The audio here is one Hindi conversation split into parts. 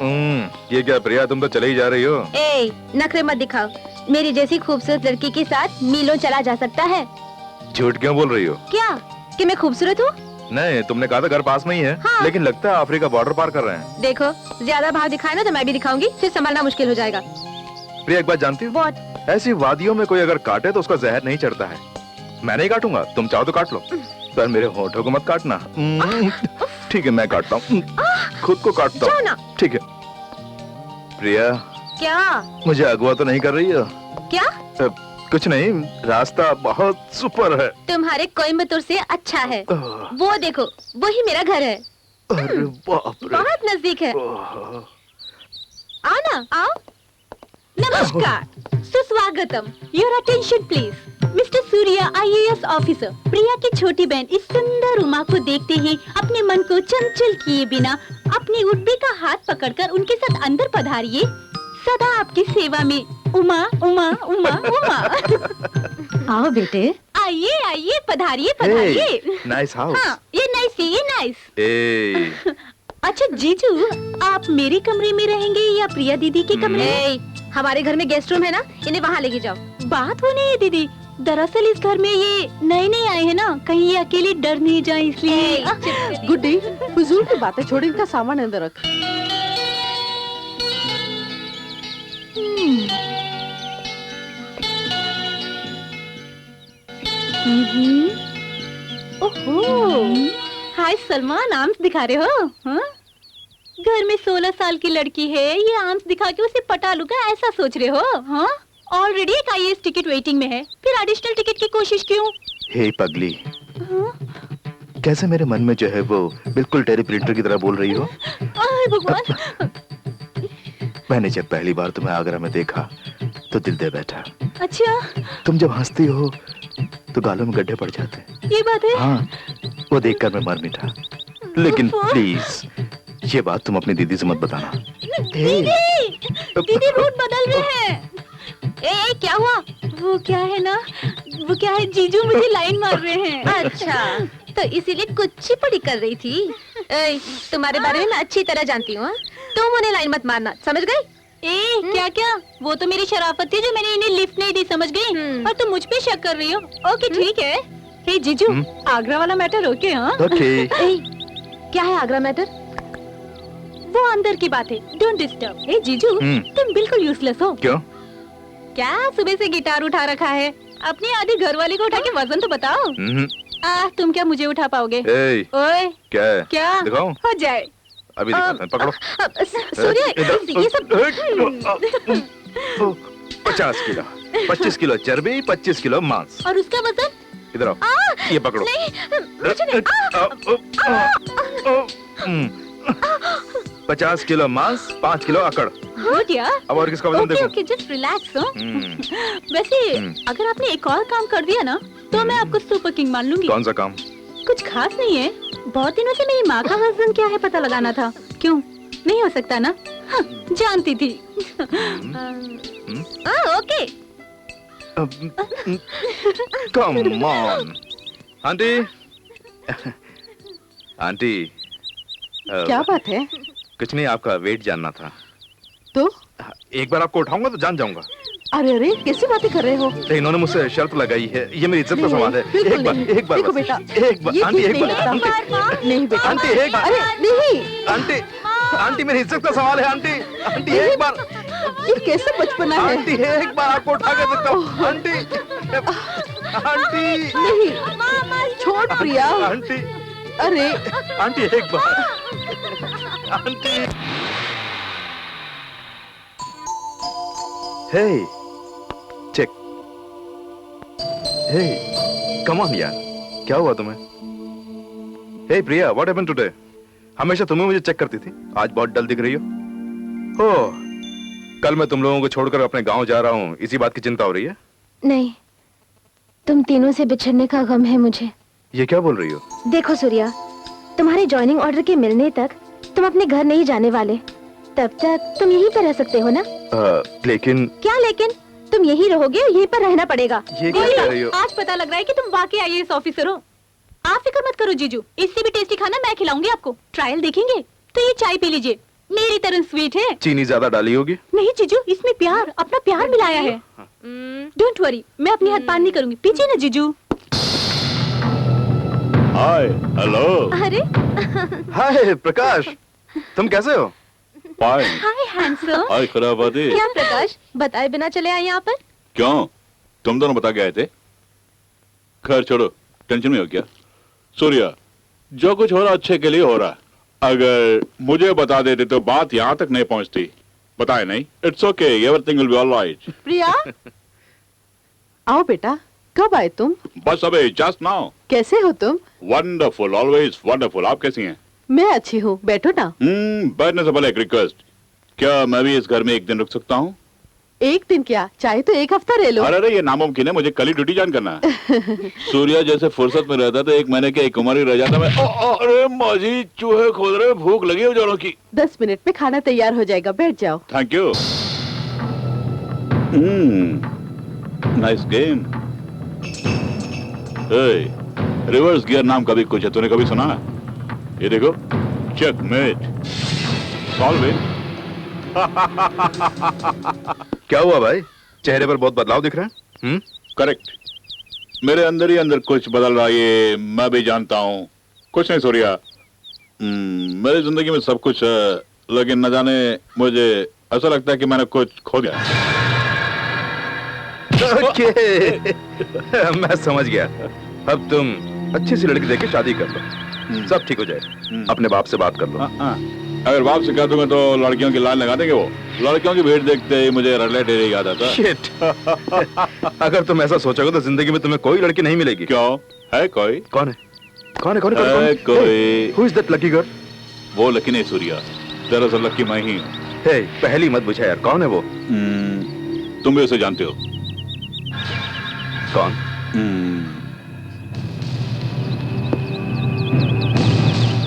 ये क्या प्रिया, तुम तो चले ही जा रही हो। ए, नखरे मत दिखाओ। मेरी जैसी खूबसूरत लड़की के साथ मीलों चला जा सकता है। झूठ क्यों बोल रही हो? क्या कि मैं खूबसूरत हूँ? नहीं, तुमने कहा था घर पास में ही है। हाँ। लेकिन लगता है अफ्रीका बॉर्डर पार कर रहे हैं। देखो, ज्यादा भाव दिखाए ना तो मैं भी दिखाऊंगी, फिर संभालना मुश्किल हो जाएगा। प्रिया, एक बात जानती हो? What? ऐसी वादियों में कोई अगर काटे तो उसका जहर नहीं चढ़ता है। मैं नहीं काटूंगा, तुम चाहो तो काट लो, पर मेरे होठों को मत काटना। ठीक है, मैं काटता हूँ, खुद को काटता हूँ। ठीक है। प्रिया, क्या? मुझे अगवा तो नहीं कर रही हो? क्या? कुछ नहीं, रास्ता बहुत सुपर है। तुम्हारे कोयम्बतूर से अच्छा है। वो देखो, वही मेरा घर है। अरे बाप रे, बहुत नजदीक है। आओ ना, आओ। नमस्कार, सुस्वागतम। Your attention please. Mister Surya, IAS officer. Priya की छोटी बहन इस सुंदर उमा को देखते ही अपने मन को चंचल किए बिना अपनी उड्डी का हाथ पकड़कर उनके साथ अंदर पधारिए। सदा आपकी सेवा में, उमा उमा उमा उमा। आओ बेटे, आइए आइए, पधारिए पधारिए। Nice house. हाँ, ये नाइस है, ये नाइस। अच्छा जीजू, आप मेरे कमरे में रहेंगे या प्रिया दीदी के कमरे में? हमारे घर में गेस्ट रूम है ना, इन्हें वहाँ लेके जाओ। बात वो नहीं है दीदी, दरअसल इस घर में ये नए नए आए हैं ना, कहीं ये अकेले डर नहीं जाए इसलिए। गुड्डी, फजूल की बातें छोड़, इनका सामान अंदर रख। ओहो, हाय सलमान, आर्म्स दिखा रहे हो? हाँ? घर में 16 साल की लड़की है, ये आर्म्स दिखा के उसे पटा लूंगा ऐसा सोच रहे हो? हाँ? ऑलरेडी एक IAS टिकट वेटिंग में है, फिर एडिशनल टिकट की कोशिश क्यों? हे पगली, हाँ? कैसे मेरे मन में जो है वो बिल्कुल टेरी प्रिंटर की तरह बोल रही हो। भगवान। मैंने जब पहली बार तुम्हें आगरा में देखा तो दिल दे बैठा। अच्छा, तुम जब हंसती हो तो गालों में गड्ढे पड़ जाते। ये बात है? हाँ, वो देखकर मैं मर मिटा। लेकिन प्लीज ये बात तुम अपनी दीदी से मत बताना। दीदी रूट बदल रहे हैं। ए, क्या हुआ? वो क्या है जीजू मुझे लाइन मार रहे हैं। अच्छा, तो इसीलिए कुछ पड़ी कर रही थी। तुम्हारे बारे में मैं अच्छी तरह जानती हूँ। तुम उन्हें लाइन मत मारना, समझ गई? क्या? वो तो मेरी शराफत थी जो मैंने इन्हें लिफ्ट नहीं दी, समझ गई? और तुम मुझ पे शक कर रही हो? ओके ठीक है। हे जीजू, आगरा वाला मैटर ओके? हाँ ओके। क्या है आगरा मैटर? वो अंदर की बात है, डोंट डिस्टर्ब। हे जीजू, तुम बिल्कुल यूजलेस हो। क्यों? क्या सुबह से गिटार उठा रखा है? अपनी आधी घरवाली को उठा के वजन तो बताओ। तुम क्या मुझे उठा पाओगे? ओए, क्या है? क्या दिखाऊं? हो जाए। अभी दिखाता हूँ, पकड़ो। सूर्य, ये सब 50 किलो, 25 किलो चर्बी, 25 किलो मांस। और उसका वजन? इधर आओ, ये पकड़ो। नहीं, मुझे नहीं। 50 किलो मांस, 5 किलो अकड़। गुड यार। अब और किसका वजन देखो? Okay, just relax. वैसे अगर आपने एक और काम कर दिया ना, तो मैं आपको सुपर किंग मान लूंगी। कौन सा काम? कुछ खास नहीं है, बहुत दिनों से मेरी माँ का वजन क्या है पता लगाना था। क्यों नहीं हो सकता ना? हाँ, जानती थी। Okay. Come on aunty. Aunty, क्या बात है? कुछ नहीं, आपका वेट जानना था। तो एक बार आपको उठाऊंगा तो जान जाऊंगा। अरे अरे, कैसी बातें कर रहे हो? इन्होंने मुझसे शर्त लगाई है, ये मेरी इज्जत का सवाल है। एक बार देखो बेटा, एक बार आंटी, एक बार आंटी, नहीं बेटा, आंटी एक बार, अरे नहीं आंटी, आंटी मेरी इज्जत का सवाल है। आंटी, आंटी एक बार, ये कैसे बचपना है? आंटी एक बार आपको उठा के देता हूँ। आंटी, आंटी नहीं, छोड़ प्रिया। आंटी, अरे आंटी एक बार, aunty. Hey check, hey come on यार, क्या हुआ तुम्हें? Hey Priya, what happened today? हमेशा तुम्हें मुझे चेक करती थी, आज बहुत डल दिख रही हो। ओह, कल मैं तुम लोगों को छोड़कर अपने गांव जा रहा हूँ, इसी बात की चिंता हो रही है? नहीं, तुम तीनों से बिछड़ने का गम है मुझे। ये क्या बोल रही हो? देखो सूर्या, तुम्हारे ज्वाइनिंग ऑर्डर के मिलने तक तुम अपने घर नहीं जाने वाले, तब तक तुम यहीं पर रह सकते हो ना? लेकिन क्या लेकिन? तुम यहीं रहोगे और यहीं पर रहना पड़ेगा। ये क्या कह रही हो? आज पता लग रहा है कि तुम वाकई IAS ऑफिसर हो। आप फिक्र मत करो जीजू, इससे भी टेस्टी खाना मैं खिलाऊंगी आपको। ट्रायल देखेंगे? तो ये चाय पी लीजिए, मेरी तरह स्वीट है। चीनी ज्यादा डाली होगी। नहीं जीजू, इसमें प्यार, अपना प्यार मिलाया है। डोंट वरी, मैं अपनी हाथ पान नहीं करूंगी। पीछे ना जीजू। हाय, हेलो। अरे हाय प्रकाश, तुम कैसे हो? फाइन। हाय हैंडसम। हाय खराबादी। क्या प्रकाश, बताए बिना चले आए यहाँ पर? क्यों? तुम दोनों बता के आए थे? खैर छोड़ो, टेंशन में हो क्या? सूर्या, जो कुछ हो रहा अच्छे के लिए हो रहा। अगर मुझे बता देते तो बात यहाँ तक नहीं पहुँचती। बताए नहीं? It's okay, everything will be alright. Priya, आओ बेटा, कब आए तुम? बस अबे जस्ट नाउ। कैसे हो तुम? Wonderful, always wonderful. आप कैसी हैं? मैं अच्छी हूँ, बैठो ना। बैठने से पहले एक रिक्वेस्ट, क्या मैं भी इस घर में एक दिन रुक सकता हूँ? एक दिन क्या, चाहे तो एक हफ्ता रह लो। अरे ये नामुमकिन है, मुझे कल ही ड्यूटी ज्वाइन करना है। सूर्या जैसे फुर्सत में रहता तो एक महीने के एक उम्र ही रह जाता मैं। अरे माजी, चूहे खोद रहे, भूख लगी है बेचारों की। 10 मिनट में खाना तैयार हो जाएगा, बैठ जाओ। Thank you. Nice game. Reverse gear नाम का भी कुछ है, तूने कभी सुना है? ये देखो, चेकमेट, सॉल्व इट। क्या हुआ भाई, चेहरे पर बहुत बदलाव दिख रहा है? करेक्ट, मेरे अंदर ही अंदर कुछ बदल रहा है, ये मैं भी जानता हूँ। कुछ नहीं सूर्या, मेरी जिंदगी में सब कुछ है, लेकिन न जाने मुझे ऐसा लगता है कि मैंने कुछ खो दिया। ओके, मैं समझ गया। अब तुम अच्छी सी लड़की देख के शादी कर लो, सब ठीक हो जाए। अपने बाप से बात कर लो। अगर बाप से कह दूंगा तो लड़कियों की लाइन लगा देंगे वो। लड़कियों की भीड़ देखते ही मुझे रिलेटेड याद आता। शिट। अगर तुम ऐसा सोचोगे तो जिंदगी में तुम्हें कोई लड़की नहीं मिलेगी। क्यों? है कोई? कौन है? कौन है? कौन है? है कोई? Who is that lucky girl? वो लकी नहीं सूर्या, दरअसल लकी मैं ही हूँ। Hey, पहली मत बुझा यार, कौन है वो? तुम भी उसे जानते हो। कौन?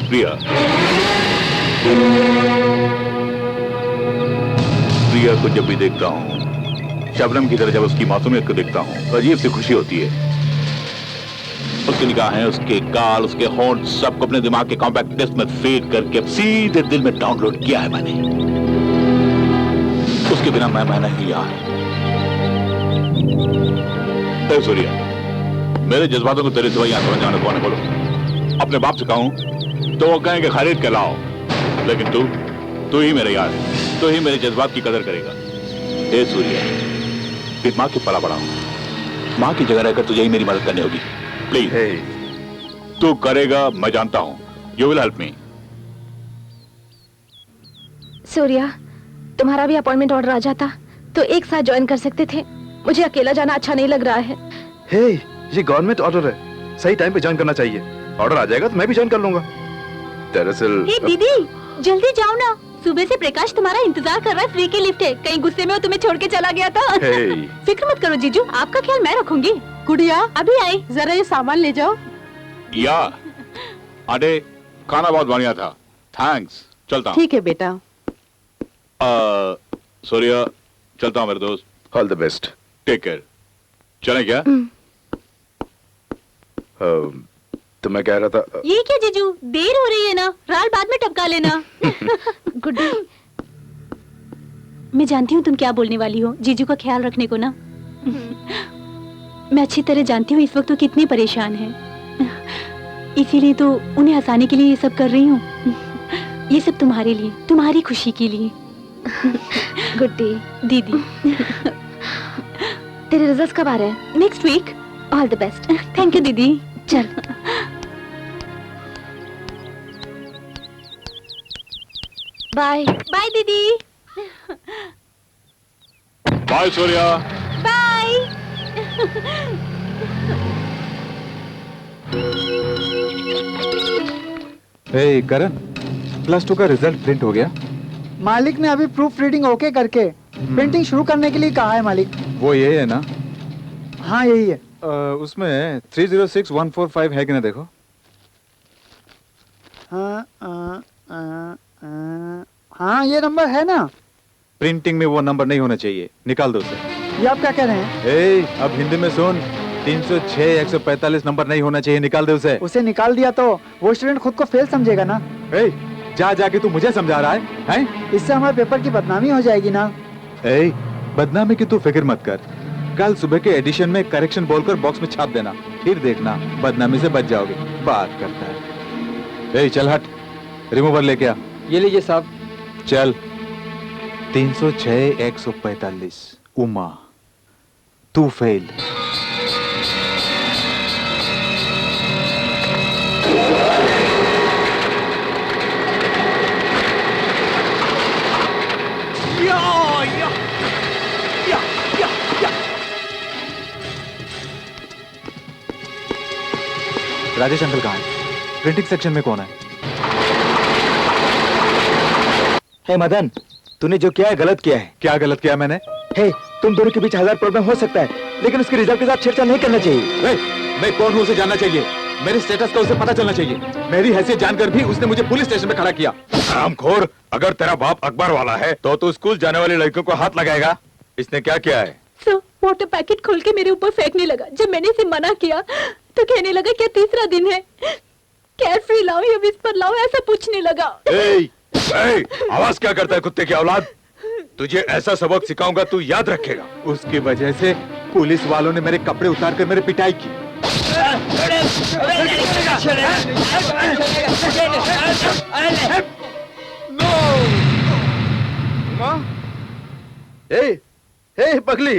प्रिया। प्रिया को जब भी देखता हूँ, शबनम की तरह जब उसकी मासूमियत को देखता हूँ, अजीब सी खुशी होती है। उसकी निगाहें, उसके गाल, उसके होंठ, सबको अपने दिमाग के कॉम्पैक्ट डिस्क में फीड करके अब सीधे दिल में डाउनलोड किया है मैंने। उसके बिना मैं नहीं यार। सूर्या, मेरे जज्बातों को तेरे सिवा यहाँ समझ जाने कौन है बोलो? अपने बाप से कहूँ तो वो कहेंगे खरीद के लाओ, लेकिन तू ही मेरे यार है, तू ही मेरे जज्बात की कदर करेगा। हे सूर्या, एक माँ की पला बड़ा हूँ, माँ की जगह रहकर तुझे ही मेरी मदद करनी होगी। प्लीज। तू करेगा, मैं जानता हूँ। You will help me. Surya, तुम्हारा भी अपॉइंटमेंट ऑर्डर आ जाता तो एक साथ ज्वाइन कर सकते थे। मुझे अकेला जाना अच्छा नहीं लग रहा है। हे, ये गवर्नमेंट ऑर्डर है, सही टाइम पे ज्वाइन करना चाहिए। ऑर्डर आ जाएगा तो मैं भी ज्वाइन कर लूंगा। दरअसल हे दीदी, जल्दी जाओ ना, सुबह से प्रकाश तुम्हारा इंतजार कर रहा है। फ्री की लिफ्ट है, कहीं गुस्से में वो तुम्हें छोड़ के चला गया था। फिक्र मत करो जीजू, आपका ख्याल मैं रखूंगी। गुड़िया, अभी आई। जरा ये सामान ले जाओ। या अरे, खाना बहुत बढ़िया था, थैंक्स। चलता हूँ। ठीक है बेटा। सूर्या, चलता हूँ मेरे दोस्त। All the best. Take care. चलें क्या? तो मैं कह रहा था, ये क्या जीजू, देर हो रही है ना, राल बाद में टपका लेना। Good day. मैं जानती हूँ तुम क्या बोलने वाली हो, जीजू का ख्याल रखने को ना। मैं अच्छी तरह जानती हूँ इस वक्त वो कितने परेशान हैं, इसीलिए तो उन्हें हंसाने के लिए ये सब कर रही हूँ। ये सब तुम्हारे लिए, तुम्हारी खुशी के लिए। गुड डे दीदी। तेरे रिजल्ट्स कब आ रहे हैं? Next week. All the best. Thank you दीदी। चल। बाय बाय दीदी। Bye Surya. Bye. Hey Karan, +2 का रिजल्ट प्रिंट हो गया? मालिक ने अभी प्रूफ रीडिंग ओके करके प्रिंटिंग शुरू करने के लिए कहा है मालिक। वो ये है ना? हाँ यही है। उसमें 306145 है कि ना, देखो। हाँ ये नंबर है ना। प्रिंटिंग में वो नंबर नहीं होना चाहिए, निकाल दो उसे। ये आप क्या कह रहे हैं? अब हिंदी में सुन, 306 145 नंबर नहीं होना चाहिए, निकाल दे उसे। उसे निकाल दिया तो वो स्टूडेंट खुद को फेल समझेगा ना। जा जाके तू मुझे समझा रहा है हैं? इससे हमारे पेपर की बदनामी हो जाएगी ना। ए, बदनामी की तू फिक्र मत कर। कल सुबह के एडिशन में करेक्शन बोलकर बॉक्स में छाप देना, फिर देखना बदनामी से बच जाओगे। बात करता है। ए, चल हट, रिमूवर लेके आ। ये लीजिए साहब। चल। 306 145 उमा, तू फेल। राजेश अंकल कहाँ है? प्रिंटिंग सेक्शन में कौन है? हे मदन, तूने जो किया है गलत किया है। क्या गलत किया मैंने? हे, तुम दोनों के बीच 1000 प्रॉब्लम हो सकता है, लेकिन उसके रिजल्ट के साथ छेड़छाड़ नहीं करना चाहिए। मैं कौन हूं उसे जानना चाहिए। मेरे स्टेटस का उसे पता चलना चाहिए। मेरी हैसियत जानकर भी उसने मुझे पुलिस स्टेशन में खड़ा किया। हरामखोर, अगर तेरा बाप अखबार वाला है तो तू स्कूल जाने वाली लड़कियों को हाथ लगाएगा? इसने क्या किया है? सर, वाटर पैकेट खोल के मेरे ऊपर फेंकने लगा। जब मैंने इसे मना किया तो कहने लगा क्या तीसरा दिन है, कैरफ्री लाओ या विस्पर लाओ, ऐसा पूछने लगा। आवाज क्या करता है कुत्ते की औलाद? तुझे ऐसा सबक सिखाऊंगा तू याद रखेगा। उसकी वजह से पुलिस वालों ने मेरे कपड़े उतार कर मेरे पिटाई की। पगली,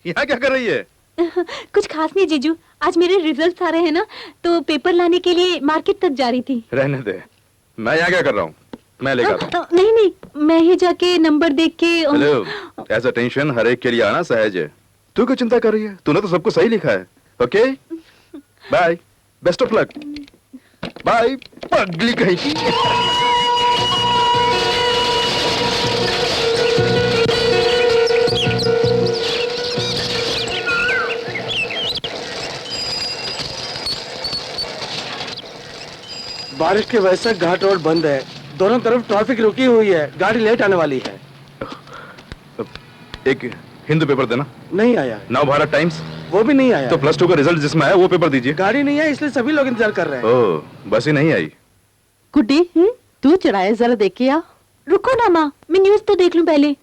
यहाँ क्या कर रही है? कुछ खास नहीं जीजू, आज मेरे रिजल्ट्स आ रहे हैं ना, तो पेपर लाने के लिए मार्केट तक जा रही थी। रहने दे, मैं यहाँ क्या कर रहा हूँ? मैं लेकर आता हूँ। नहीं नहीं, मैं ही जाके नंबर देख के। हेलो, ऐसा टेंशन हर एक के लिए आना सहज है। तू क्यों चिंता कर रही है? तूने तो सबको सही लिखा है। Okay, bye, best of luck. Bye पगली कहीं की। बारिश की वजह से घाट रोड बंद है, दोनों तरफ ट्रैफिक रुकी हुई है, गाड़ी लेट आने वाली है। एक हिंदू पेपर देना। नहीं आया। नव भारत टाइम्स? वो भी नहीं आया। तो +2 का रिजल्ट जिसमें आया वो पेपर दीजिए। गाड़ी नहीं है, इसलिए सभी लोग इंतजार कर रहे हैं। ओह, बस ही नहीं आई। गुड्डी, तू चढ़ाए, जरा देख के आ। रुको ना माँ, मैं न्यूज तो देख लूं पहले।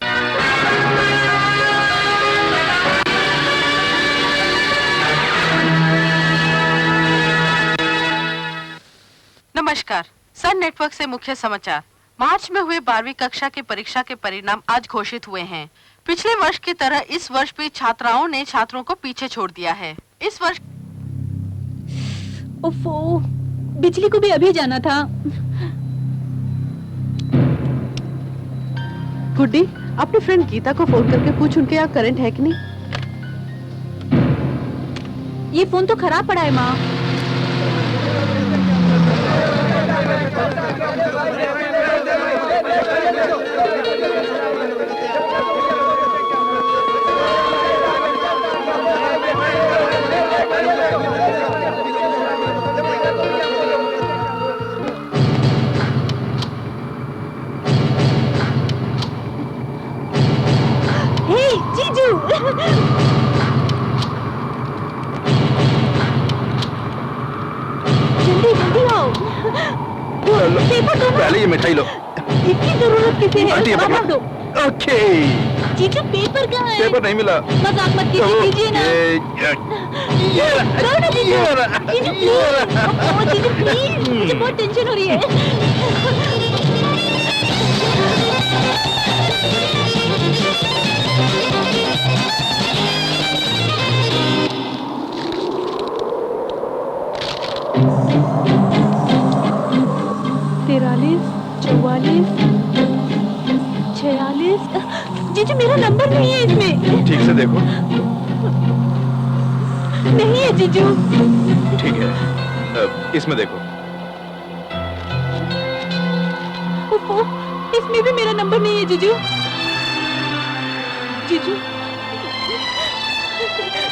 नमस्कार, सन नेटवर्क से मुख्य समाचार। मार्च में हुए 12वीं कक्षा के परीक्षा के परिणाम आज घोषित हुए हैं। पिछले वर्ष की तरह इस वर्ष भी छात्राओं ने छात्रों को पीछे छोड़ दिया है। इस वर्ष ओफो, बिजली को भी अभी जाना था। गुड्डी, अपने फ्रेंड गीता को फोन करके पूछ उनके यहाँ करंट है कि नहीं। ये फोन तो खराब पड़ा है माँ। जीजू, जल्दी जल्दी आओ। पेपर दो ना। पहले ये मिठाई लो। इतनी जरूरत किसे है? आंटी, अब रख दो। ओके। जीजू, पेपर कहाँ है? पेपर नहीं मिला। मजाक मत कीजिए, दीजिए ना। दो ना जीजू। जीजू प्लीज, जीजू प्लीज, मुझे बहुत टेंशन हो रही है। तिरालीस, 44, 46। जीजू, मेरा नंबर नहीं है इसमें। ठीक से देखो। नहीं है जीजू। ठीक है, इसमें देखो। ओहो, इसमें भी मेरा नंबर नहीं है जीजू। जीजू,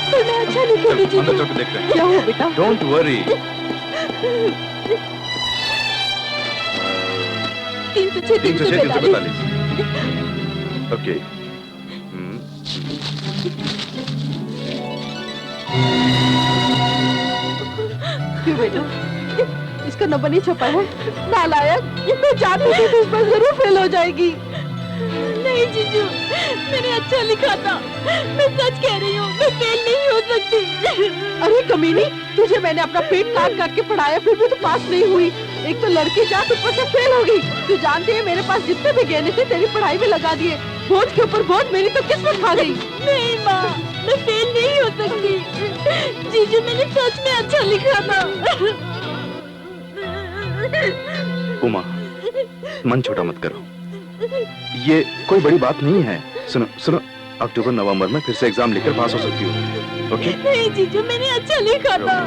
तो मैं अच्छा लिखूंगी अंदर जीजू। चल के देखते हैं। क्या हुआ बेटा? Don't worry. 306, 346। ओके। क्यों बेटा? इसका नंबर नहीं छपा है। नालायक, मैं जानती थी इस पर जरूर फेल हो जाएगी। नहीं जीजू, मैंने अच्छा लिखा था। मैं सच कह रही हूँ, मैं फेल नहीं हो सकती। अरे कमीनी, तुझे मैंने अपना पेट काट काट के पढ़ाया, फिर भी तू पास नहीं हुई। एक तो लड़की जात ऊपर से फेल हो गई। तू जानती है मेरे पास जितने भी गहने थे तेरी पढ़ाई में लगा दिए। बोझ के ऊपर बोझ, मेरी तो किस्मत खा गई। नहीं माँ, मैं फेल नहीं हो सकती। जीजू, मैंने सच में अच्छा लिखा था। उमा, मन छोटा मत करो, ये कोई बड़ी बात नहीं है। सुनो सुनो, अक्टूबर नवंबर में फिर से एग्जाम लिखकर पास हो सकती हो। ओके? नहीं जीजू, मैंने अच्छा लिखा था।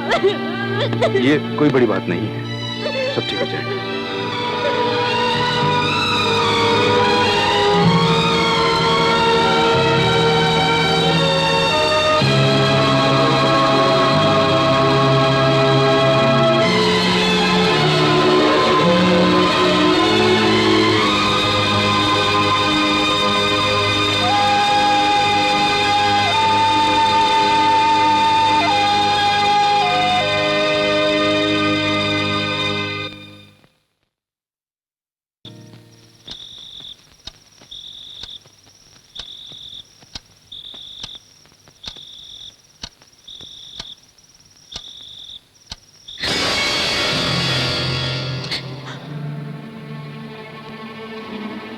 ये कोई बड़ी बात नहीं है, सब ठीक हो जाएगा।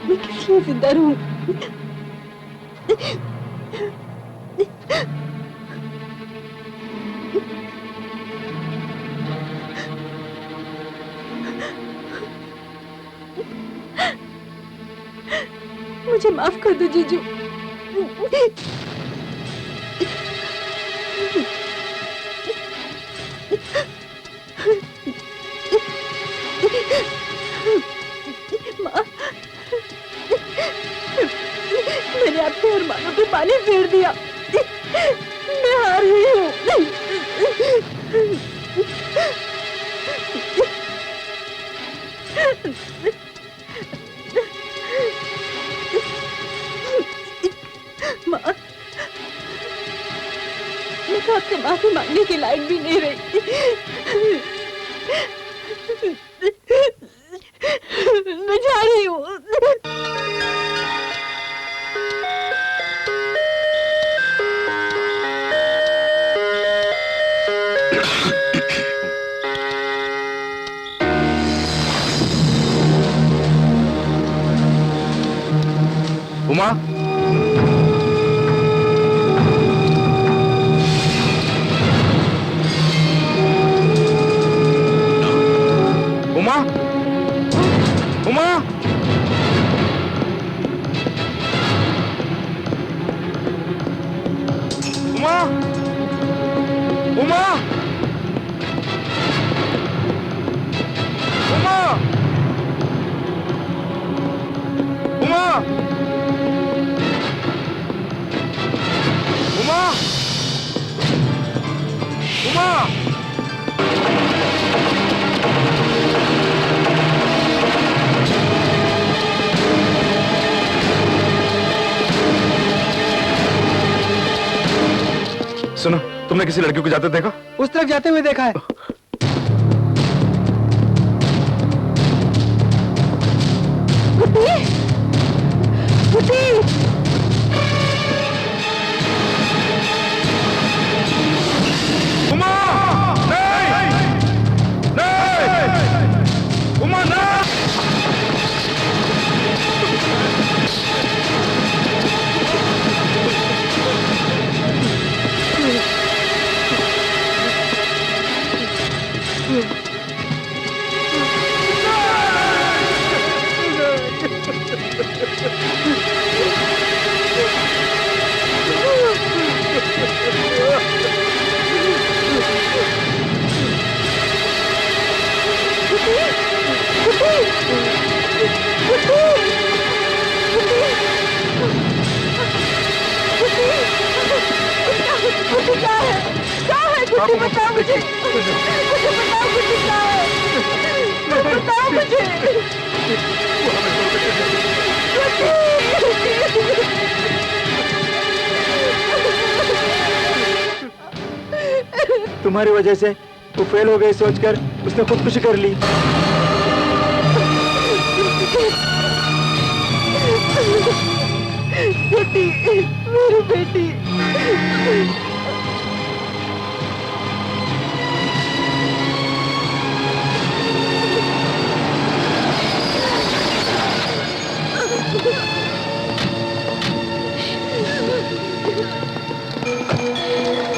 मैं किस लिए जिंदा रहूं? मुझे माफ कर दो जीजू। मैंने आपके अरमानों पे पानी फेर दिया। मैं हार गई हूँ। माँ, मैं तो आपसे माफी मांगने के लायक भी नहीं रही। मैं जा रही हूँ। उमा, उमा, उमा, उमा, उमा, उमा, उमा, उमा, उमा, सुनो, तुमने किसी लड़की को जाते देखा? उस तरफ जाते हुए देखा है। बुद्धि, बुद्धि। उमा, नहीं, नहीं, उमा नहीं। बुद्धि, बताओ मुझे, मुझे बताओ बुद्धि क्या है, बताओ मुझे। तुम्हारी वजह से वो फेल हो गई सोचकर उसने खुदकुशी कर ली। बेटी, मेरी बेटी।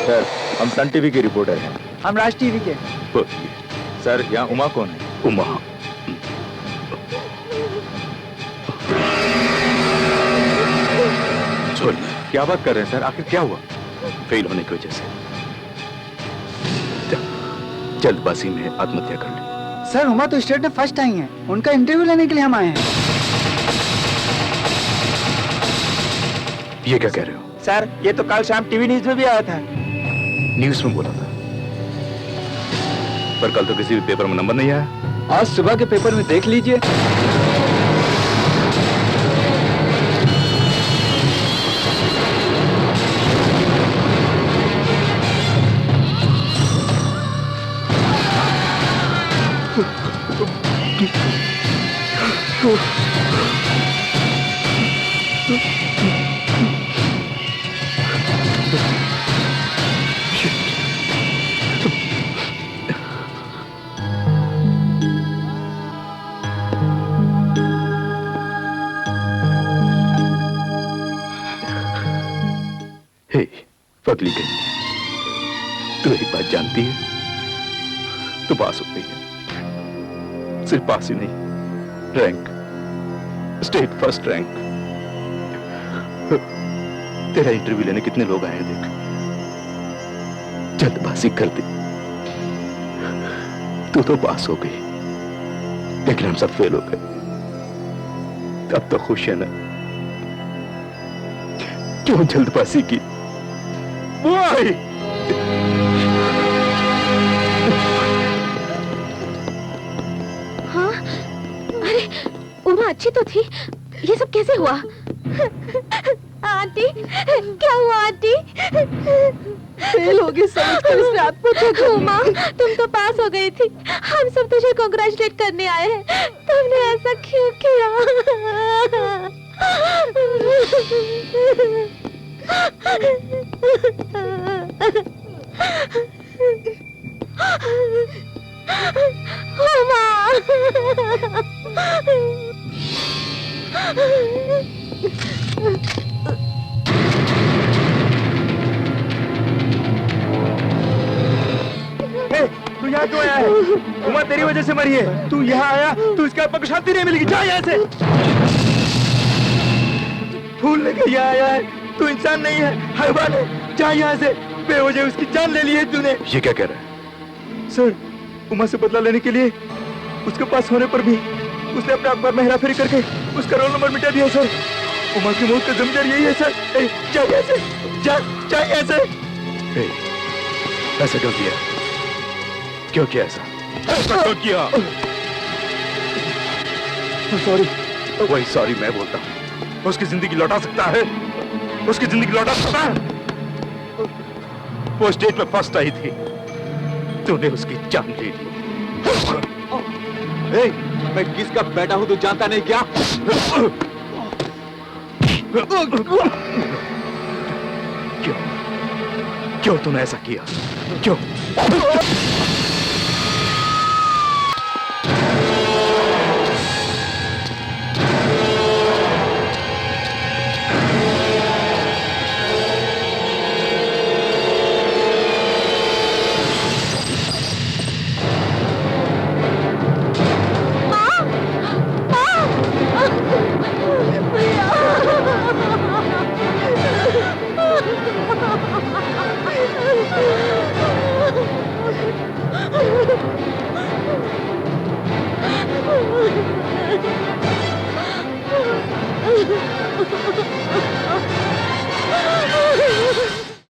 सर, हम सन टीवी की रिपोर्टर हैं। हम राज टीवी के। सर, यहाँ उमा कौन है? उमा, सॉरी, क्या बात कर रहे हैं सर? आखिर क्या हुआ? फेल होने की वजह से जल्दबाजी में आत्महत्या कर ली। सर उमा तो स्टेट में फर्स्ट आई हैं। उनका इंटरव्यू लेने के लिए हम आए हैं। ये क्या कह रहे हो? सर ये तो कल शाम टीवी न्यूज में भी आया था। न्यूज में बोला था, पर कल तो किसी भी पेपर में नंबर नहीं आया। आज सुबह के पेपर में देख लीजिए। हे पगली गई, तू एक बात जानती है, तू पास हो गई है। सिर्फ पास ही नहीं, रैंक, स्टेट फर्स्ट रैंक। तेरा इंटरव्यू लेने कितने लोग आए हैं देख। जल्दबाजी कर दी, तू तो पास हो गई, लेकिन हम सब फेल हो गए। अब तो खुश है ना? क्यों जल्दबाजी की? Why? हाँ, अरे उमा अच्छी तो थी, ये सब कैसे हुआ? आंटी, क्या हुआ आंटी? फेल हो गई समझकर इसने आत्महत्या कर ली। उमा, तुम तो पास हो गई थी। हम सब तुझे कांग्रेचुलेट करने आए हैं। तुमने ऐसा क्यों किया? तू यहाँ क्यों आया है? उमा तेरी वजह से मरी है। तू यहाँ आया तो इसके आत्मा को शांति नहीं मिलेगी। जा यहाँ से। फूल लेके यहाँ आया है, तू इंसान नहीं है, हैवान है। जा यहाँ से। बेवजह उसकी जान ले ली है तूने। ये क्या कह रहा है? सर, उमा से बदला लेने के लिए उसके पास होने पर भी उसने अपने आप पर हेराफेरी करके उसका रोल नंबर मिटा दिया सर। उमा की मौत का जिम्मेदार यही है सर। जा यहाँ से। जा यहाँ से। हे, ऐसा क्यों किया? क्यों किया ऐसा? ऐसा क्यों किया? सॉरी। वही सॉरी मैं बोलता हूँ। उसकी जिंदगी लौटा सकता है? उसकी जिंदगी लौटा सकता है? वो स्टेट में फर्स्ट आई थी, तूने उसकी जान ले ली। ए, मैं किसका बेटा हूं तू जानता नहीं क्या? क्यों? क्यों तूने ऐसा किया? क्यों?